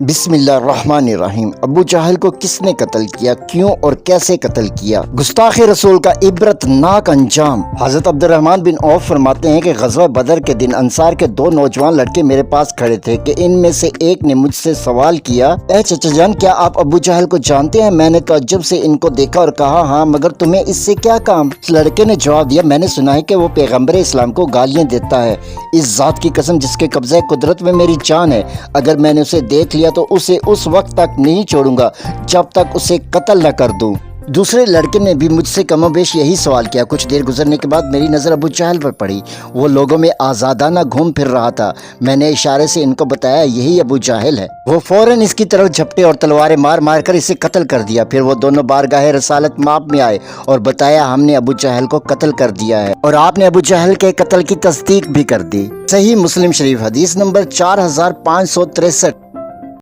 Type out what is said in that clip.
بسم اللہ الرحمن الرحیم۔ ابو جہل کو کس نے قتل کیا، کیوں اور کیسے قتل کیا؟ گستاخ رسول کا عبرت ناک انجام۔ حضرت عبد الرحمن بن عوف فرماتے ہیں کہ غزوہ بدر کے دن انصار کے دو نوجوان لڑکے میرے پاس کھڑے تھے کہ ان میں سے ایک نے مجھ سے سوال کیا، اے چچا جان، کیا آپ ابو جہل کو جانتے ہیں؟ میں نے تعجب سے ان کو دیکھا اور کہا، ہاں، مگر تمہیں اس سے کیا کام؟ اس لڑکے نے جواب دیا، میں نے سنا ہے کہ وہ پیغمبر اسلام کو گالیاں دیتا ہے۔ اس ذات کی قسم جس کے قبضہ قدرت میں میری جان ہے، اگر میں نے اسے دیکھ لیا تو اسے اس وقت تک نہیں چھوڑوں گا جب تک اسے قتل نہ کر دوں۔ دوسرے لڑکے نے بھی مجھ سے کم و بیش یہی سوال کیا۔ کچھ دیر گزرنے کے بعد میری نظر ابو جہل پر پڑی۔ وہ لوگوں میں آزادانہ گھوم پھر رہا تھا۔ میں نے اشارے سے ان کو بتایا، یہی ابو جہل ہے۔ وہ فوراً اس کی طرف جھپٹے اور تلواریں مار مار کر اسے قتل کر دیا۔ پھر وہ دونوں بارگاہ رسالت ماب میں آئے اور بتایا، ہم نے ابو جہل کو قتل کر دیا ہے اور آپ نے ابو جہل کے قتل کی تصدیق بھی کر دی۔ صحیح مسلم شریف حدیث نمبر 4563۔